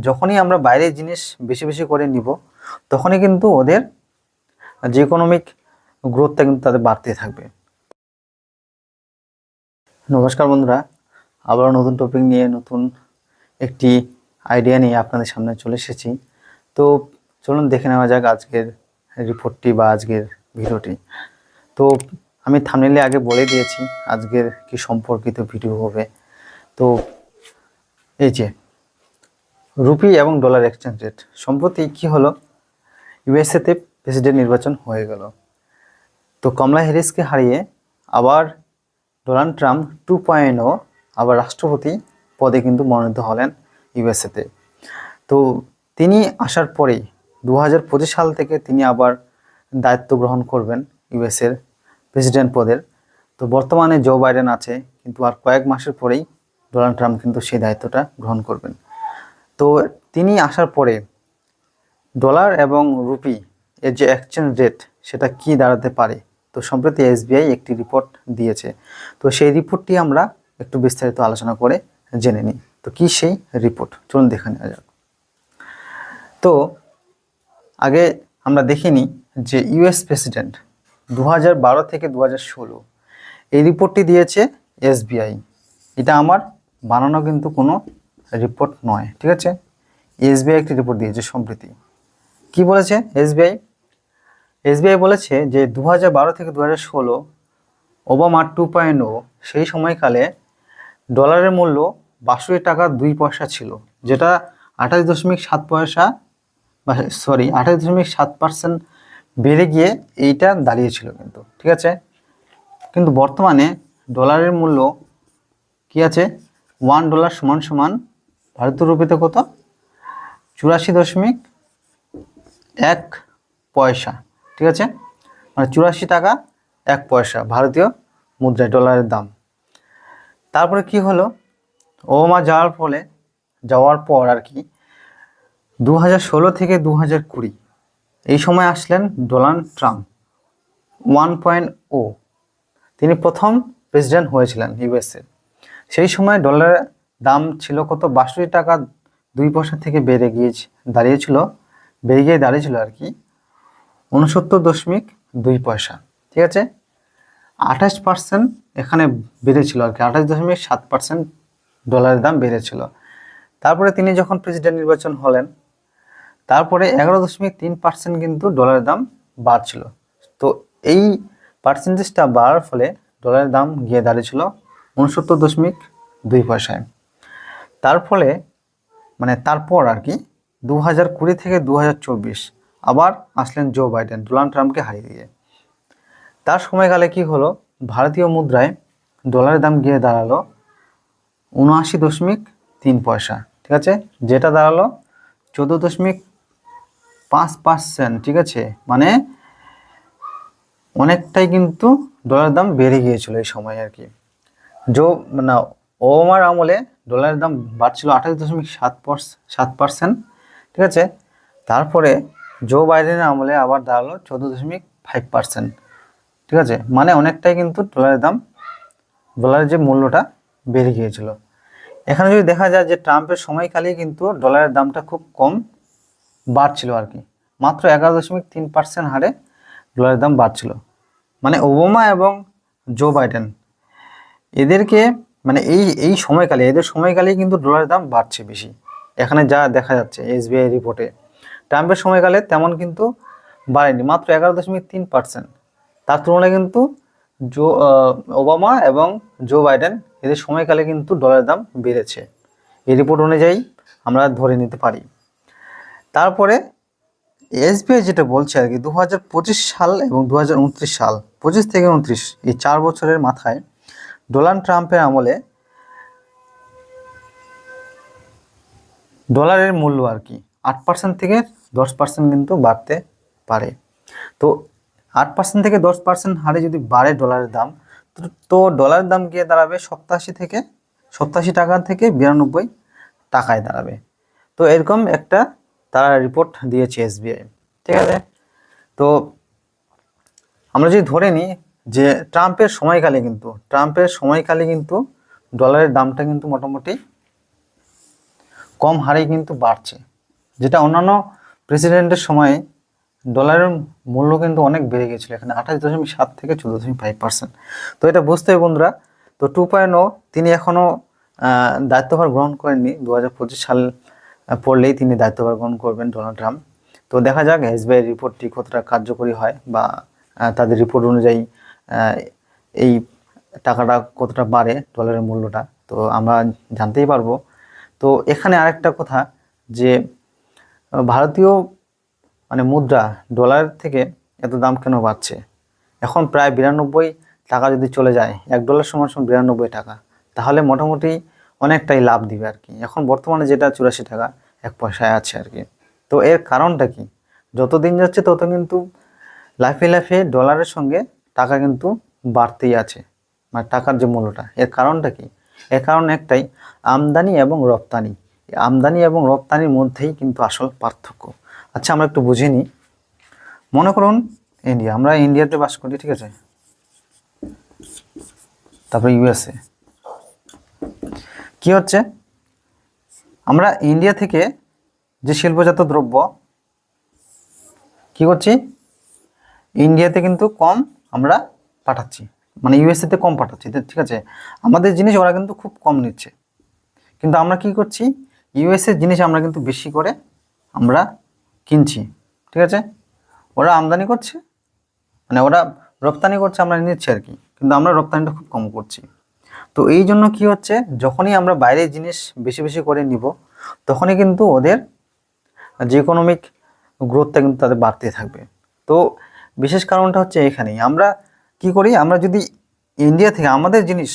যখনই আমরা বাইরের জিনিস বেশি বেশি করে নিব তখনই কিন্তু ওদের যে ইকোনমিক গ্রোথটা কিন্তু তাদের বাড়তে থাকবে। নমস্কার বন্ধুরা, আবারও নতুন টপিক নিয়ে নতুন একটি আইডিয়া নিয়ে আপনাদের সামনে চলে এসেছি। তো চলুন দেখে নেওয়া যাক আজকের রিপোর্টটি বা আজকের ভিডিওটি। তো আমি থাম্বনেইলে আগে বলে দিয়েছি আজকের কি সম্পর্কিত ভিডিও হবে। তো এই যে রুপি এবং ডলার এক্সচেঞ্জ রেট, সম্প্রতি কি হলো, ইউএসএতে প্রেসিডেন্ট নির্বাচন হয়ে গেল। তো কমলা হ্যারিসকে হারিয়ে আবার ডোনাল্ড ট্রাম্প 2.0 আবার রাষ্ট্রপতি পদে কিন্তু মনোনীত হলেন ইউএসএতে। তো তিনি আসার পরেই 2025 সাল থেকে তিনি আবার দায়িত্ব গ্রহণ করবেন ইউএসএর প্রেসিডেন্ট পদের। তো বর্তমানে জো বাইডেন আছে, কিন্তু আর কয়েক মাসের পরেই ডোনাল্ড ট্রাম্প কিন্তু সেই দায়িত্বটা গ্রহণ করবেন। তো তিনি আসার পরে ডলার এবং রুপি এর যে এক্সচেঞ্জ রেট সেটা কি দাঁড়াতে পারে, তো সম্প্রতি এসবিআই একটি রিপোর্ট দিয়েছে। তো সেই রিপোর্টটি আমরা একটু বিস্তারিত আলোচনা করে জেনে নিই। তো কি সেই রিপোর্ট, চলুন দেখে নেওয়া যাক। তো আগে আমরা দেখে নিই যে ইউএস প্রেসিডেন্ট 2012 থেকে 2016 এই রিপোর্টটি দিয়েছে এসবিআই। এটা আমার বানানো কিন্তু কোনো রিপোর্ট নয়, ঠিক আছে। এসবিআই একটি রিপোর্ট দিয়েছে সম্প্রতি। কি বলেছে এসবিআই? এসবিআই বলেছে যে 2012 থেকে 2016 ওবামা 2.0 সেই সময়কালে ডলারের মূল্য 62 টাকা 2 পয়সা ছিল, যেটা 28.7% বেড়ে গিয়ে এইটা দাঁড়িয়েছিল কিন্তু, ঠিক আছে। কিন্তু বর্তমানে ডলারের মূল্য কি আছে, $1 সমান ভারতীয় রুপিতে কত, 84.1 পয়সা, ঠিক আছে। মানে 84 টাকা 1 পয়সা ভারতীয় মুদ্রায় ডলারের দাম। তারপরে কি হলো, ওবামা যাওয়ার পর আর কি 2016 থেকে 2020 এই সময় আসলেন ডোনাল্ড ট্রাম্প 1.0। তিনি প্রথম প্রেসিডেন্ট হয়েছিলেন ইউএসএ। সেই সময় ডলারের দাম ছিল কত, 62 টাকা 2 পয়সা থেকে বেড়ে গিয়ে দাঁড়িয়েছিল আর কি 69.2 পয়সা, ঠিক আছে। 28% এখানে বেড়েছিল আর কি, 28.7% ডলারের দাম বেড়েছিল। তারপরে তিনি যখন প্রেসিডেন্ট নির্বাচন হলেন, তারপরে 11.3% কিন্তু ডলারের দাম বাড়ছিল। তো এই পার্সেন্টেজটা বাড়ার ফলে ডলারের দাম গিয়ে দাঁড়িয়েছিল 69.2 পয়সায়। তারপর আর কি 2020 থেকে 2024 আবার আসলেন জো বাইডেন ডোনাল্ড ট্রাম্পকে হারিয়ে দিয়ে। তার সময়কালে কি হলো, ভারতীয় মুদ্রায় ডলারের দাম গিয়ে দাঁড়ালো 79.3 পয়সা, ঠিক আছে, যেটা দাঁড়ালো 14.5%, ঠিক আছে। মানে অনেকটাই কিন্তু ডলারের দাম বেড়ে গিয়েছিল এই সময় আর কি। ওবামার আমলে ডলারের দাম বাড়ছিল 28.7%, ঠিক আছে। তারপরে জো বাইডেনের আমলে আবার দাঁড়ালো 14.5%, ঠিক আছে। মানে অনেকটাই কিন্তু ডলারের যে মূল্যটা বেড়ে গিয়েছিল। এখানে যদি দেখা যায় যে ট্রাম্পের সময়কালেই কিন্তু ডলারের দামটা খুব কম বাড়ছিল আর কি, মাত্র 11.3% হারে ডলারের দাম বাড়ছিল। মানে ওবামা এবং জো বাইডেন এদেরকে এদের সময়কালেই কিন্তু ডলারের দাম বাড়ছে বেশি। এখানে যা দেখা যাচ্ছে এসবিআই রিপোর্টে, ট্রাম্পের সময়কালে তেমন কিন্তু বাড়েনি, মাত্র 11.3%। তার তুলনায় কিন্তু ওবামা এবং জো বাইডেন এদের সময়কালে কিন্তু ডলারের দাম বেড়েছে, এই রিপোর্ট অনুযায়ী আমরা ধরে নিতে পারি। তারপরে এসবিআই যেটা বলছে আর কি 2025 সাল এবং 2029 সাল, 25 থেকে 29 এই 4 বছরের মাথায় ডোনাল্ড ট্রাম্পের আমলে ডলারের মূল্য আর কি 8% থেকে 10% কিন্তু বাড়তে পারে। তো 8% থেকে 10% হারে যদি বাড়ে ডলারের দাম, তো ডলারের দাম গিয়ে দাঁড়াবে 87 টাকা থেকে 92 টাকায় দাঁড়াবে। তো এরকম একটা তারা রিপোর্ট দিয়েছে এসবিআই, ঠিক আছে। তো আমরা যদি ধরে নিই যে ট্রাম্পের সময়কালে কিন্তু ডলারের দামটা কিন্তু মোটামুটি কম হারেই কিন্তু বাড়ছে, যেটা অন্যান্য প্রেসিডেন্টের সময়ে ডলারের মূল্য কিন্তু অনেক বেড়ে গেছিলো, এখানে 28.7 থেকে 14.5%। তো এটা বুঝতে হবে বন্ধুরা। তো 2.0 তিনি এখনও দায়িত্বভার গ্রহণ করেননি, 2025 সাল পড়লেই তিনি দায়িত্বভার গ্রহণ করবেন ডোনাল্ড ট্রাম্প। তো দেখা যাক এসবিআই রিপোর্টটি কতটা কার্যকরী হয়, বা তাদের রিপোর্ট অনুযায়ী এই টাকাটা কতটা বাড়ে, ডলারের মূল্যটা, তো আমরা জানতেই পারবো। তো এখানে আরেকটা কথা, যে ভারতীয় মানে মুদ্রা ডলার থেকে এত দাম কেন বাড়ছে? এখন প্রায় 92 টাকা যদি চলে যায়, $1 সমান 92 টাকা, তাহলে মোটামুটি অনেকটাই লাভ দিবে আর কি। এখন বর্তমানে যেটা 84 টাকা 1 পয়সায় আছে আর কি। তো এর কারণটা কি? যত দিন যাচ্ছে তত কিন্তু লাফে লাফে ডলারের সঙ্গে টাকা কিন্তু বাড়তেই আছে, মানে টাকার যে মূল্যটা। এর কারণটা কি? এর কারণ একটাই, আমদানি এবং রপ্তানি। আমদানি এবং রপ্তানির মধ্যেই কিন্তু আসল পার্থক্য। আচ্ছা, আমরা একটু বুঝে নিই। মনে করুন ইন্ডিয়া, আমরা ইন্ডিয়াতে বাস করি, ঠিক আছে, তারপরে ইউএসএ। কি হচ্ছে, আমরা ইন্ডিয়া থেকে যে শিল্পজাত দ্রব্য কি করছি, ইন্ডিয়াতে কিন্তু কম আমরা পাঠাচ্ছি, মানে ইউএসএতে কম পাঠাচ্ছি, ঠিক আছে। আমাদের জিনিস ওরা কিন্তু খুব কম নিচ্ছে, কিন্তু আমরা কি করছি, ইউএসএর জিনিস আমরা কিন্তু বেশি করে আমরা কিনছি, ঠিক আছে। ওরা আমদানি করছে, মানে ওরা রপ্তানি করছে, আমরা নিচ্ছি আর কি, কিন্তু আমরা রপ্তানিটা খুব কম করছি। তো এই জন্য কি হচ্ছে, যখনই আমরা বাইরের জিনিস বেশি বেশি করে নিব, তখনই কিন্তু ওদের যে ইকোনমিক গ্রোথটা কিন্তু তাদের বাড়তে থাকবে। তো বিশেষ কারণটা হচ্ছে এখানেই। আমরা কি করি, আমরা যদি ইন্ডিয়া থেকে আমাদের জিনিস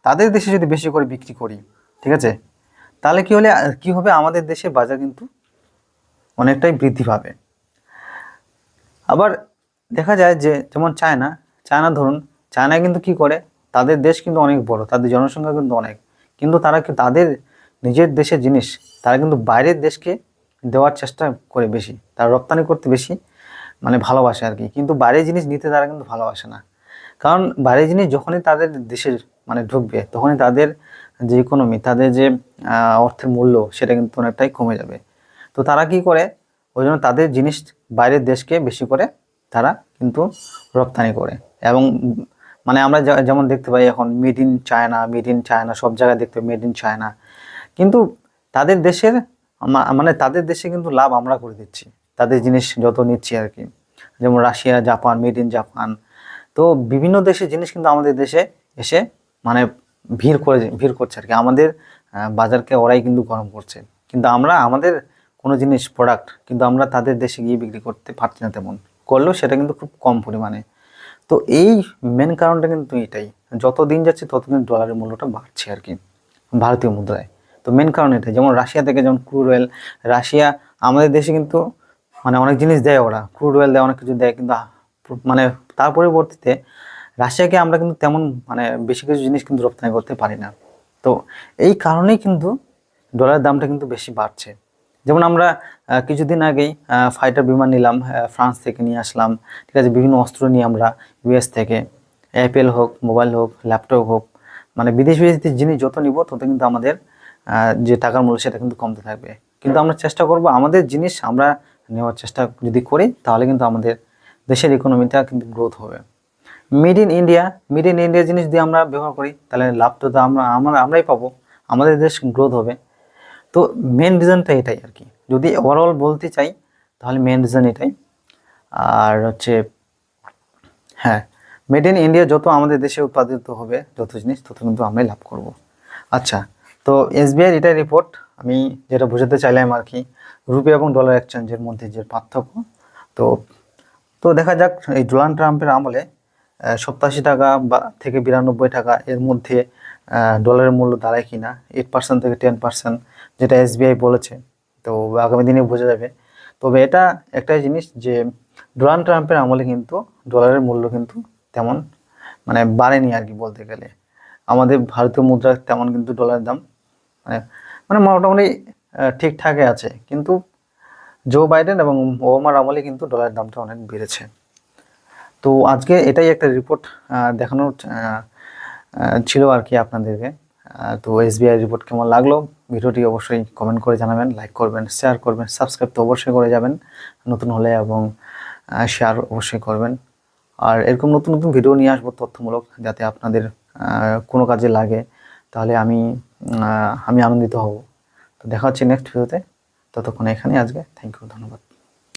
তাদের দেশে যদি বেশি করে বিক্রি করি, ঠিক আছে, তাহলে কি হবে, আমাদের দেশের বাজার কিন্তু অনেকটাই বৃদ্ধি পাবে। আবার দেখা যায় যে যেমন চায়না ধরুন, চায়না কিন্তু কি করে, তাদের দেশ কিন্তু অনেক বড়, তাদের জনসংখ্যা কিন্তু অনেক, কিন্তু তারা কি তাদের নিজের দেশের জিনিস তারা কিন্তু বাইরের দেশকে দেওয়ার চেষ্টা করে বেশি, তারা রপ্তানি করতে বেশি মানে ভালোবাসে আর কি, কিন্তু বাইরের জিনিস নিতে তারা কিন্তু ভালোবাসে না। কারণ বাইরের জিনিস যখনই তাদের দেশের মানে ঢুকবে, তখনই তাদের যে ইকোনমি, তাদের যে অর্থের মূল্য, সেটা কিন্তু অনেকটাই কমে যাবে। তো তারা কি করে, ওই জন্য তাদের জিনিস বাইরের দেশকে বেশি করে তারা কিন্তু রপ্তানি করে। এবং মানে আমরা যেমন দেখতে পাই এখন মেড ইন চায়না, সব জায়গায় দেখতে পাই মেড ইন চায়না, কিন্তু তাদের দেশের মানে তাদের দেশে কিন্তু লাভ আমরা করে দিচ্ছি, তাদের জিনিস যত নিচ্ছি আর কি। যেমন Russia, Japan, made in Japan. তো বিভিন্ন দেশের জিনিস কিন্তু আমাদের দেশে এসে মানে ভিড় করছে আর কি, আমাদের বাজারকে ওরাই কিন্তু গরম করছে। কিন্তু আমরা আমাদের কোনো জিনিস প্রোডাক্ট কিন্তু আমরা তাদের দেশে গিয়ে বিক্রি করতে পারছি না, তেমন করলেও সেটা কিন্তু খুব কম পরিমাণে। তো এই মেন কারণটা কিন্তু এটাই, যত দিন যাচ্ছে ততদিন ডলারের মূল্যটা বাড়ছে আর কি ভারতীয় মুদ্রায়। তো মেন কারণ এটাই। যেমন রাশিয়া থেকে যেমন ক্রুড অয়েল, রাশিয়া আমাদের দেশে কিন্তু মানে অনেক জিনিস দেয়, ওরা ক্রুড অয়েল দেয়, অনেক কিছু দেয়, কিন্তু মানে তার পরিবর্তিতে রাশিয়াকে আমরা কিন্তু তেমন মানে বেশি কিছু জিনিস কিন্তু রপ্তানি করতে পারি না। তো এই কারণেই কিন্তু ডলারের দামটা কিন্তু বেশি বাড়ছে। যেমন আমরা কিছুদিন আগেই ফাইটার বিমান নিলাম, ফ্রান্স থেকে নিয়ে আসলাম, ঠিক আছে, বিভিন্ন অস্ত্র নিয়ে আমরা ইউএস থেকে, অ্যাপেল হোক, মোবাইল হোক, ল্যাপটপ হোক, মানে বিদেশ জিনিস যত নিব তত কিন্তু আমাদের যে টাকার মূল্য সেটা কিন্তু কমতে থাকবে। কিন্তু আমরা চেষ্টা করব আমাদের জিনিস আমরা নেওয়ার চেষ্টা যদি করি, তাহলে কিন্তু আমাদের দেশের ইকোনমিটা কিন্তু গ্রোথ হবে। মেড ইন ইন্ডিয়া জিনিস দিয়ে আমরা ব্যবহার করি, তাহলে লাভ তো আমরাই পাবো, আমাদের দেশ গ্রোথ হবে। তো মেন রিজনটা এটাই আর কি, যদি ওভারঅল বলতে চাই তাহলে মেন রিজন এটাই। আর হচ্ছে হ্যাঁ, মেড ইন ইন্ডিয়া যত আমাদের দেশে উৎপাদিত হবে যত জিনিস, তত কিন্তু আমরাই লাভ করব। আচ্ছা, তো এসবিআই এটাই রিপোর্ট, আমি যেটা বোঝাতে চাইলাম আর কি, রুপি এবং ডলার এক্সচেঞ্জের মধ্যে যে পার্থক্য। তো তো দেখা যাক এই ডোনাল্ড ট্রাম্পের আমলে 87 টাকা বা থেকে 92 টাকা এর মধ্যে ডলারের মূল্য দাঁড়ায় কিনা, 8% থেকে 10%, যেটা এসবিআই বলেছে। তো আগামী দিনে বোঝা যাবে। তবে এটা একটাই জিনিস যে ডোনাল্ড ট্রাম্পের আমলে কিন্তু ডলারের মূল্য কিন্তু তেমন মানে বাড়েনি আর কি, বলতে গেলে আমাদের ভারতীয় মুদ্রার তেমন কিন্তু ডলারের দাম মানে মানে মোটামুটি ঠিকঠাকই আছে। কিন্তু জো বাইডেন এবং ওবামার আমলে কিন্তু ডলারের দামটা অনেক বেড়েছে। তো আজকে এটাই একটা রিপোর্ট দেখানোর ছিল আর কি আপনাদেরকে। তো এসবিআই রিপোর্ট কেমন লাগলো ভিডিওটি অবশ্যই কমেন্ট করে জানাবেন, লাইক করবেন, শেয়ার করবেন, সাবস্ক্রাইব তো অবশ্যই করে যাবেন নতুন হলে, এবং শেয়ার অবশ্যই করবেন। আর এরকম নতুন নতুন ভিডিও নিয়ে আসবো তথ্যমূলক, যাতে আপনাদের কোনো কাজে লাগে, তাহলে আমি আনন্দিত হব। তো দেখা হচ্ছে নেক্সট ভিডিওতে, ততক্ষণ এখানেই আজকে। থ্যাংক ইউ, ধন্যবাদ।